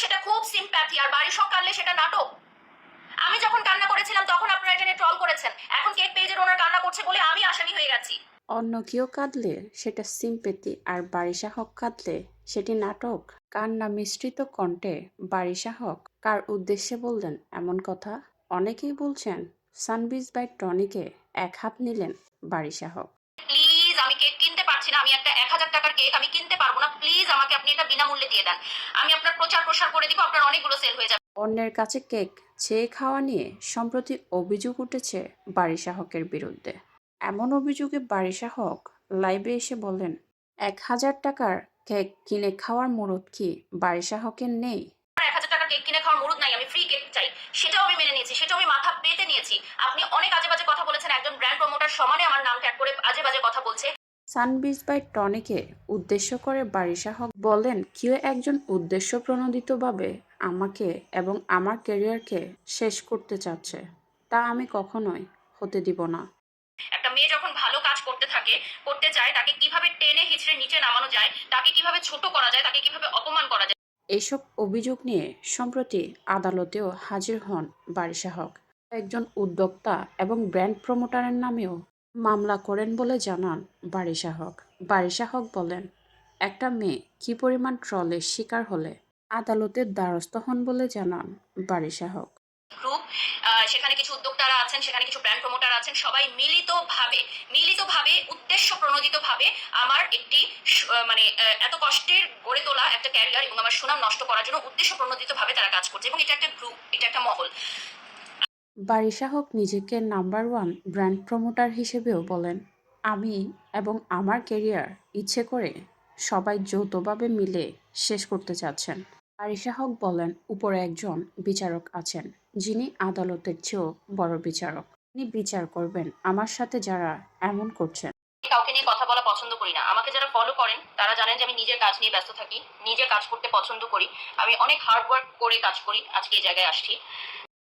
সেটা খুব সিম্প্যাথি, আর বাড়ির শখ কাঁদলে সেটা নাটক। আমি যখন কান্না করেছিলাম তখন আপনারা এটা নিয়ে ট্রল করেছেন, এখন কেক পেজের ওনার কান্না করছে বলে আমি আসামি হয়ে গেছি। অন্য কেউ কাঁদলে সেটা সিম্পেথি, আর বারিশা হক কাঁদলে সেটি নাটক। কান্না মিশ্রিত কণ্ঠে বারিশা হক কার উদ্দেশ্যে বললেন এমন কথা? অনেকেই বলছেন সানবিজ বাই টনিকে এক হাত নিলেন বারিশা হক। প্লিজ, আমি কেক কিনতে পারছি না, আমি একটা 1000 টাকার কেক আমি কিনতে পারবো না, প্লিজ আমাকে আপনি এটা বিনামূল্যে দিয়ে দেন, আমি আপনার প্রচার প্রসার করে দিব, আপনার অনেকগুলো সেল হয়ে যাবে। অন্যের কাছে কেক চেয়ে খাওয়া নিয়ে সম্প্রতি অভিযোগ উঠেছে বারিশা হকের বিরুদ্ধে। এমন অভিযোগে বারিশা হক লাইভে এসে বলেন, 1000 টাকার কেক কিনে খাওয়ার মুরত কি বারিশা হকের নেই? 1000 টাকার কেক কিনে খাওয়ার মুরুদ নাই, আমি ফ্রি কেক চাই, সেটাও আমি মেনে নিয়েছি, সেটাও আমি মাথা পেতে নিয়েছি। আপনি অনেক আজে বাজে কথা বলেছেন, একজন ব্র্যান্ড প্রমোটার সমানে আমার নাম ট্যাগ করে আজে বাজে কথা বলছে। সানবিজ বাই টনিকে উদ্দেশ্য করে বারিশা হক বলেন, কেউ একজন উদ্দেশ্য প্রণোদিতভাবে আমাকে এবং আমার ক্যারিয়ারকে শেষ করতে চাচ্ছে, তা আমি কখনোই হতে দিব না। একটা মেয়ে যখন ভালো কাজ করতে চায়, তাকে কিভাবে টেনে হিচড়ে নিচে নামানো যায়, তাকে কিভাবে ছোট করা যায়, তাকে কিভাবে অপমান করা যায়। এসব অভিযোগ নিয়ে সম্প্রতি আদালতেও হাজির হন বারিশা হক। একজন উদ্যোক্তা এবং ব্র্যান্ড প্রমোটারের নামেও মামলা করেন বলে জানান বারিশা হক। বারিশা হক বলেন, একটা মেয়ে কী পরিমাণ ট্রলের শিকার হলে আদালতের দ্বারস্থ হন বলে জানান বারিশা হক। গ্রুপ, সেখানে কিছু উদ্যোক্তারা আছেন, সেখানে কিছু ব্র্যান্ড প্রমোটার আছেন, সবাই মিলিতভাবে উদ্দেশ্য প্রণোদিতভাবে আমার একটি মানে এত কষ্টের গড়ে তোলা একটা ক্যারিয়ার এবং আমার সুনাম নষ্ট করার জন্য উদ্দেশ্য প্রণোদিতভাবে তারা কাজ করছে, এবং এটা একটা গ্রুপ, এটা একটা মহল। বারিশা হক নিজেকে নাম্বার ওয়ান ব্র্যান্ড প্রমোটার হিসেবেও বলেন, আমি এবং আমার ক্যারিয়ার ইচ্ছে করে সবাই যৌথভাবে মিলে শেষ করতে চাচ্ছেন। বারিশা হক বলেন, উপরে একজন বিচারক আছেন যিনি আদালতের চেয়েও বড় বিচারক। তিনি বিচার করবেন আমার সাথে যারা এমন করছেন। কাউকে নিয়ে কথা বলা পছন্দ করি না, আমাকে যারা ফলো করেন তারা জানেন যে আমি নিজের কাজ নিয়ে ব্যস্ত থাকি, নিজে কাজ করতে পছন্দ করি, আমি অনেক হার্ড ওয়ার্ক করে কাজ করি, আজকে এই জায়গায় আসছি।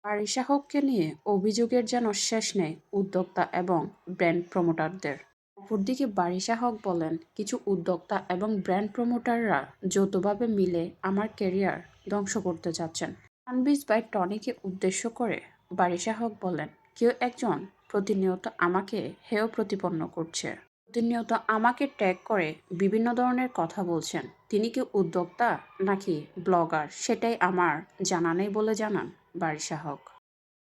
বারিশা হককে নিয়ে অভিযোগের যেন শেষ নেই উদ্যোক্তা এবং ব্র্যান্ড প্রমোটারদের। অপরদিকে বারিশা হক বলেন, কিছু উদ্যোক্তা এবং ব্র্যান্ড প্রমোটাররা যৌথভাবে মিলে আমার ক্যারিয়ার ধ্বংস করতে চাচ্ছেন। সানবিজ বাই টনিকে উদ্দেশ্য করে বারিশা হক বলেন, কেউ একজন প্রতিনিয়ত আমাকে হেয় প্রতিপন্ন করছে, প্রতিনিয়ত আমাকে ট্যাগ করে বিভিন্ন ধরনের কথা বলছেন। তিনি কি উদ্যোক্তা নাকি ব্লগার সেটাই আমার জানা নেই বলে জানান বারিশা হক।